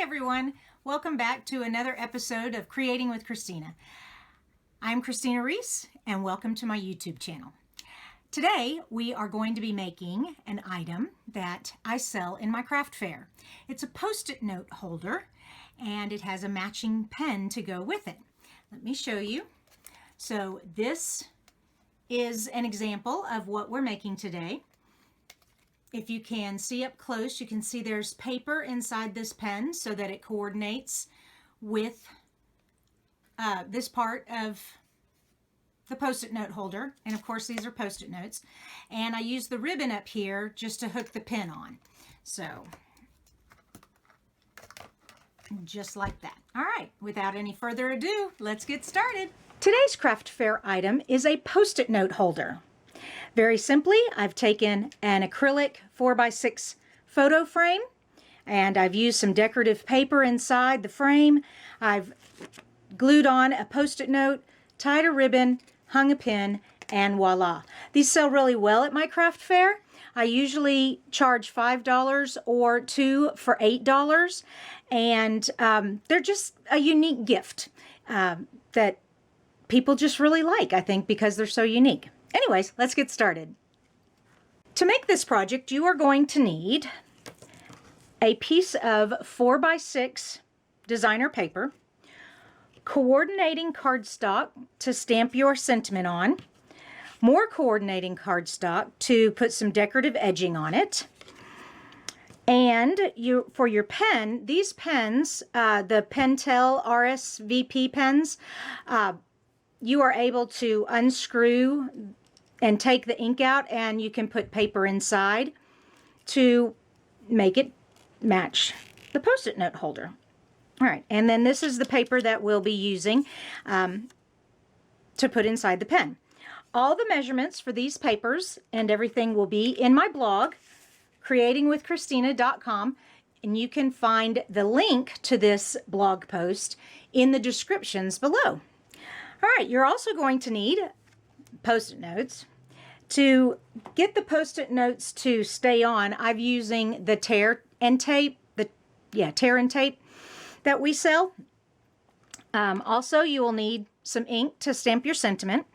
everyone, welcome back to another episode of Creating with Christina. I'm Christina Reese and welcome to my YouTube channel. Today we are going to be making an item that I sell in my craft fair. It's a post-it note holder and it has a matching pen to go with it. Let me show you. So this is an example of what we're making today. If you can see up close, you can see there's paper inside this pen so that it coordinates with this part of the post-it note holder. And of course, these are post-it notes. And I use the ribbon up here just to hook the pen on. So, just like that. All right, without any further ado, let's get started. Today's craft fair item is a post-it note holder. Very simply, I've taken an acrylic 4x6 photo frame and I've used some decorative paper inside the frame. I've glued on a post-it note, tied a ribbon, hung a pin, and voila. These sell really well at my craft fair. I usually charge $5 or two for $8, and they're just a unique gift that people just really like, I think, because they're so unique. Anyways, let's get started. To make this project, you are going to need a piece of 4x6 designer paper, coordinating cardstock to stamp your sentiment on, more coordinating cardstock to put some decorative edging on it, and for your pen, these pens, the Pentel RSVP pens, you are able to unscrew and take the ink out, and you can put paper inside to make it match the post-it note holder. All right, and then this is the paper that we'll be using to put inside the pen. All the measurements for these papers and everything will be in my blog, creatingwithchristina.com, and you can find the link to this blog post in the descriptions below. All right, you're also going to need post-it notes. To get the post-it notes to stay on, I'm using the tear and tape, tear and tape that we sell. Also, you will need some ink to stamp your sentiment.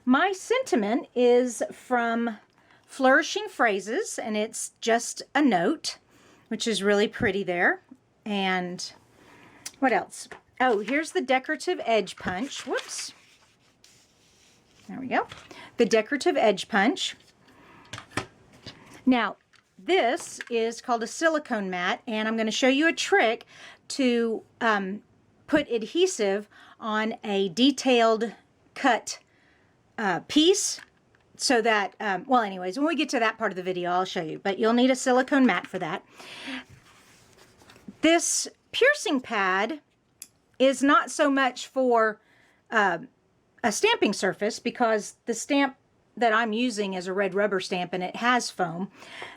My sentiment is from Flourishing Phrases, and it's just a note, which is really pretty there. And what else? Oh, here's the decorative edge punch. Whoops. There we go. The decorative edge punch. Now, this is called a silicone mat, and I'm going to show you a trick to put adhesive on a detailed cut piece so that, well, anyways, when we get to that part of the video, I'll show you. But you'll need a silicone mat for that. This piercing pad is not so much for a stamping surface, because the stamp that I'm using is a red rubber stamp and it has foam.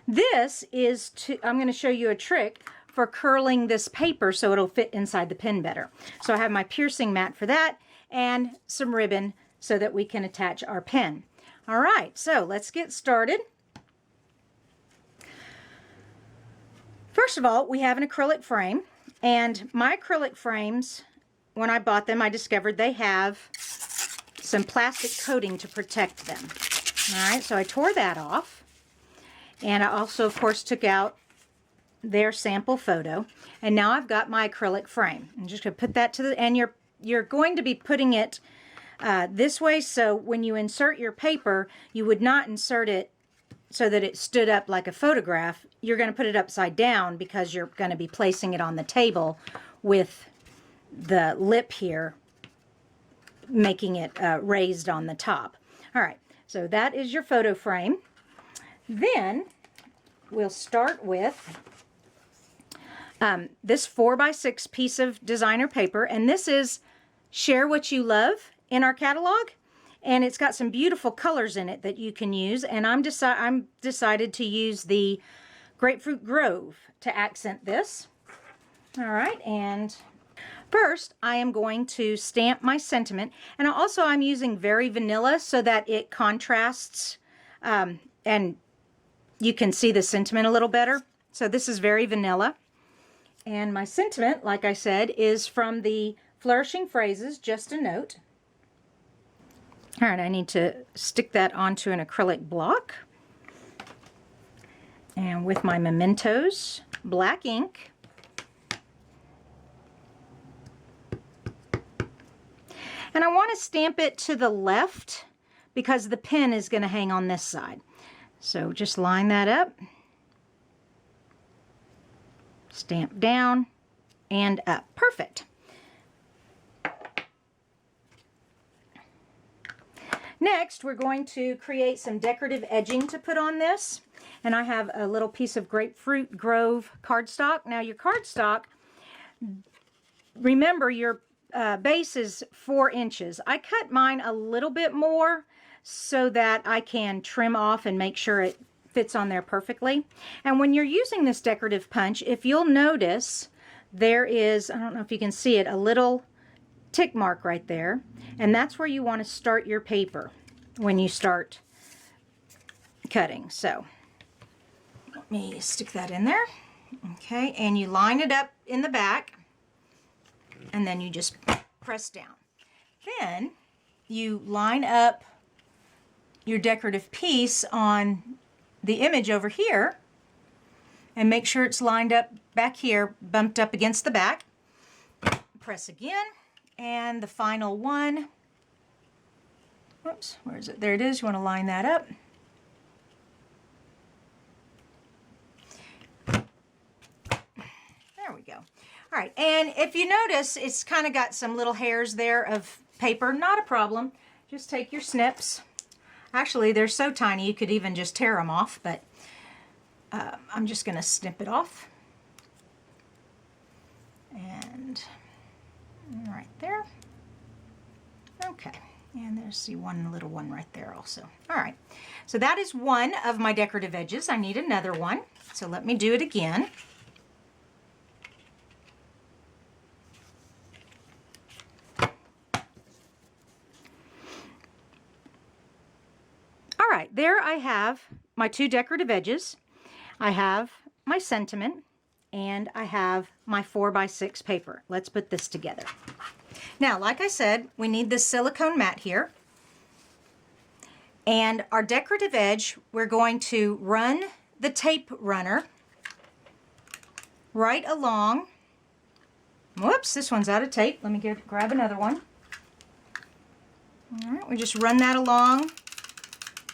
This is I'm going to show you a trick for curling this paper so it'll fit inside the pen better. So I have my piercing mat for that and some ribbon so that we can attach our pen. All right, so let's get started. First of all, we have an acrylic frame, and my acrylic frames, when I bought them, I discovered they have some plastic coating to protect them. All right, so I tore that off, and I also, of course, took out their sample photo, and now I've got my acrylic frame. I'm just going to put that to the, and you're going to be putting it this way, so when you insert your paper, you would not insert it so that it stood up like a photograph. You're going to put it upside down because you're going to be placing it on the table with the lip here, making it raised on the top. All right, so that is your photo frame. Then we'll start with this 4x6 piece of designer paper, and this is Share What You Love in our catalog, and it's got some beautiful colors in it that you can use, and I'm decided to use the Grapefruit Grove to accent this. All right, and first I am going to stamp my sentiment, and also I'm using Very Vanilla so that it contrasts and you can see the sentiment a little better. So this is Very Vanilla, And my sentiment, like I said, is from the Flourishing Phrases, Just a Note. All right, I need to stick that onto an acrylic block. And with my Mementos black ink, and I want to stamp it to the left because the pen is going to hang on this side. So just line that up, stamp down and up. Perfect. Next, we're going to create some decorative edging to put on this. And I have a little piece of Grapefruit Grove cardstock. Now your cardstock, remember your base is 4 inches. I cut mine a little bit more so that I can trim off and make sure it fits on there perfectly. And when you're using this decorative punch, if you'll notice, there is, I don't know if you can see it, a little tick mark right there. And that's where you want to start your paper when you start cutting. So let me stick that in there. Okay, and you line it up in the back, and then you just press down. Then you line up your decorative piece on the image over here and make sure it's lined up back here, bumped up against the back. Press again, and the final one, whoops, where is it? There it is. You want to line that up. There we go. All right, and if you notice, it's kind of got some little hairs there of paper. Not a problem. Just take your snips. Actually, they're so tiny you could even just tear them off, but I'm just going to snip it off. And right there. Okay, and there's see one little one right there also. All right, so that is one of my decorative edges. I need another one, so let me do it again. All right, there I have my 2 decorative edges. I have my sentiment, and I have my 4x6 paper. Let's put this together. Now, like I said, we need this silicone mat here. And our decorative edge, we're going to run the tape runner right along. Whoops, this one's out of tape. Let me grab another one. All right, we just run that along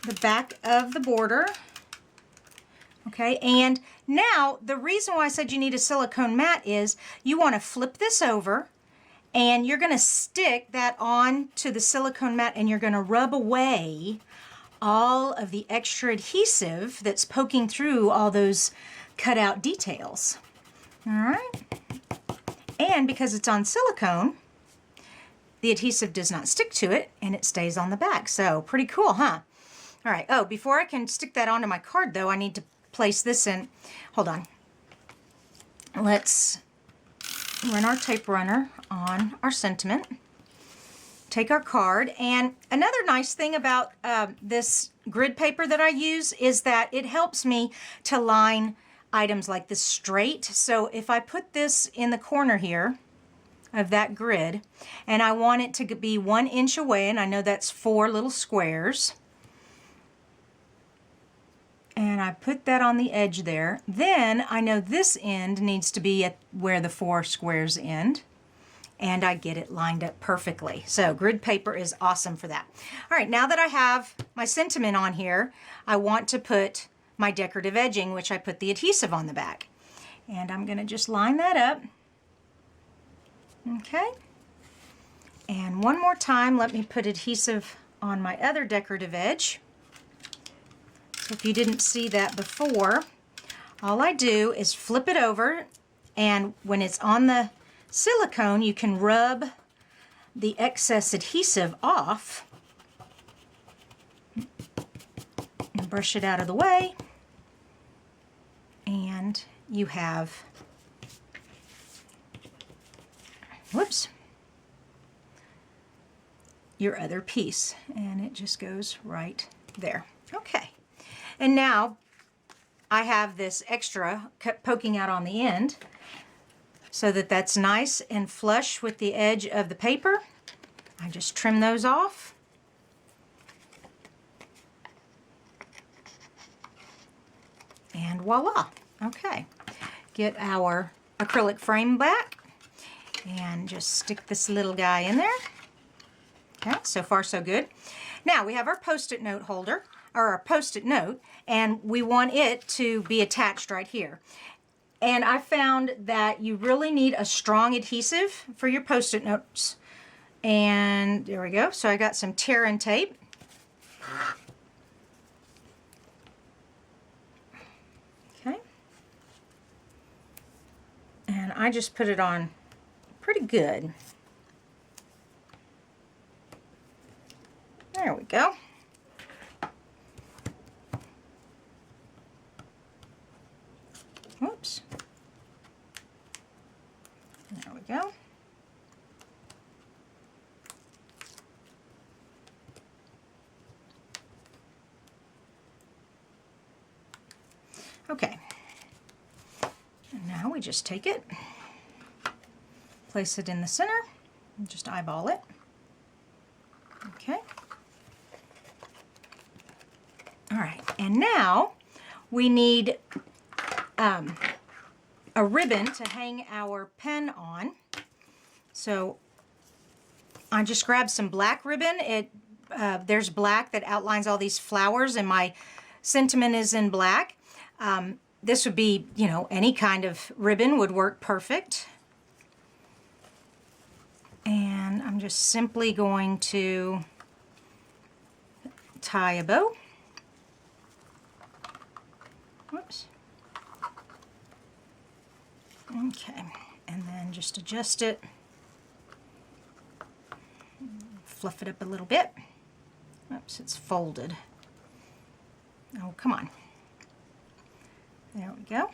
the back of the border. Okay, and now the reason why I said you need a silicone mat is you want to flip this over and you're going to stick that on to the silicone mat and you're going to rub away all of the extra adhesive that's poking through all those cutout details. All right, and because it's on silicone, the adhesive does not stick to it and it stays on the back. So pretty cool, huh? All right, oh, before I can stick that onto my card though, I need to place this in. Hold on. Let's run our tape runner on our sentiment. Take our card, and another nice thing about this grid paper that I use is that it helps me to line items like this straight. So if I put this in the corner here of that grid and I want it to be 1 inch away, and I know that's 4 little squares, and I put that on the edge there, then I know this end needs to be at where the 4 squares end, and I get it lined up perfectly. So grid paper is awesome for that. All right, now that I have my sentiment on here, I want to put my decorative edging, which I put the adhesive on the back. And I'm going to just line that up. Okay. And one more time, let me put adhesive on my other decorative edge. So if you didn't see that before, all I do is flip it over, and when it's on the silicone, you can rub the excess adhesive off and brush it out of the way, and you have, whoops, your other piece, and it just goes right there. Okay. And now I have this extra poking out on the end. so that that's nice and flush with the edge of the paper. I just trim those off. And voila. Okay. Get our acrylic frame back and just stick this little guy in there. Okay, so far so good. Now we have our Post-it note holder, or our Post-it note, and we want it to be attached right here. And I found that you really need a strong adhesive for your Post-it notes. And there we go. So I got some tear and tape. Okay. And I just put it on pretty good. There we go. Whoops. There we go. Okay. And now we just take it, place it in the center, and just eyeball it. Okay. All right, and now we need a ribbon to hang our pen on. So I just grabbed some black ribbon. There's black that outlines all these flowers, and my sentiment is in black. This would be, you know, any kind of ribbon would work perfect. And I'm just simply going to tie a bow. Whoops. Okay, and then just adjust it, fluff it up a little bit. Oops, it's folded. Oh, come on. There we go.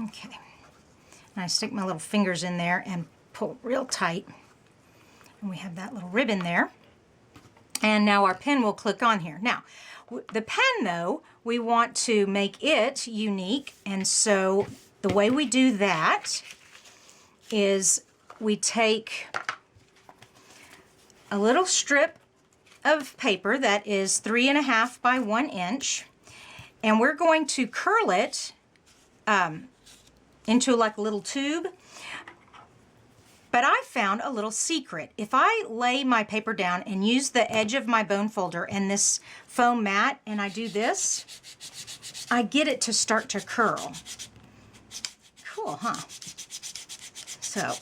Okay, and I stick my little fingers in there and pull real tight, and we have that little ribbon there. And now our pen will click on here. Now, the pen, though, we want to make it unique, and so the way we do that is we take a little strip of paper that is 3.5 by 1 inch, and we're going to curl it into like a little tube. But I found a little secret. If I lay my paper down and use the edge of my bone folder and this foam mat, and I do this, I get it to start to curl. Cool, huh? So,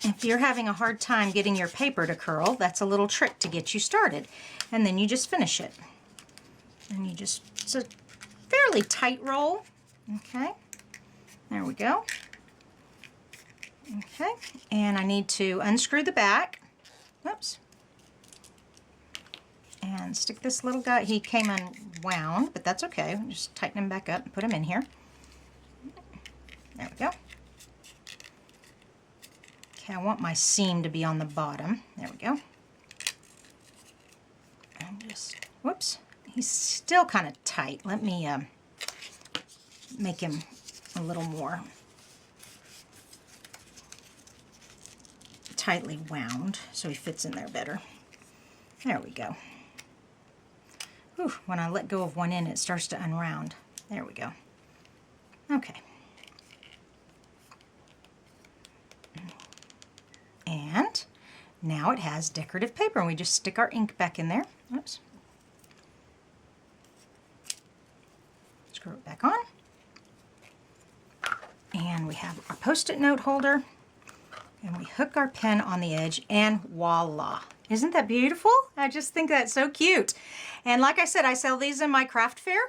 if you're having a hard time getting your paper to curl, that's a little trick to get you started. And then you just finish it. And you just, it's a fairly tight roll. Okay, there we go. Okay, and I need to unscrew the back. Whoops. And stick this little guy. He came unwound, but that's okay. Just tighten him back up and put him in here. There we go. Okay, I want my seam to be on the bottom. There we go. And just, whoops. He's still kind of tight. Let me make him a little more tightly wound so he fits in there better. There we go. Whew, when I let go of one end, it starts to unround. There we go. Okay. And now it has decorative paper, and we just stick our ink back in there. Oops. Screw it back on. And we have our Post-it note holder. And we hook our pen on the edge, and voila. Isn't that beautiful? I just think that's so cute. And like I said, I sell these in my craft fair,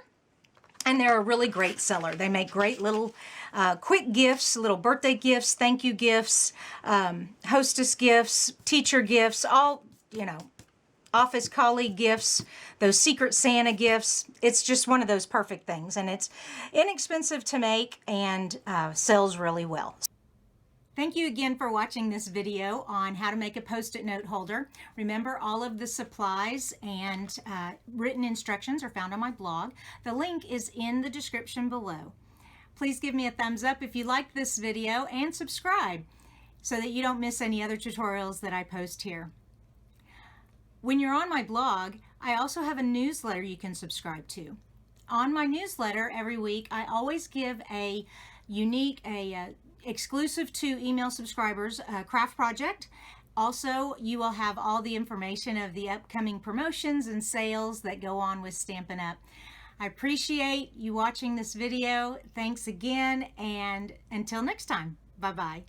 and they're a really great seller. They make great little quick gifts, little birthday gifts, thank you gifts, hostess gifts, teacher gifts, all, you know, office colleague gifts, those Secret Santa gifts. It's just one of those perfect things, and it's inexpensive to make and sells really well. Thank you again for watching this video on how to make a Post-it note holder. Remember, all of the supplies and written instructions are found on my blog. The link is in the description below. Please give me a thumbs up if you liked this video and subscribe so that you don't miss any other tutorials that I post here. When you're on my blog, I also have a newsletter you can subscribe to. On my newsletter every week, I always give a unique, exclusive to email subscribers craft project. Also, you will have all the information of the upcoming promotions and sales that go on with Stampin' Up! I appreciate you watching this video. Thanks again, and until next time, bye-bye.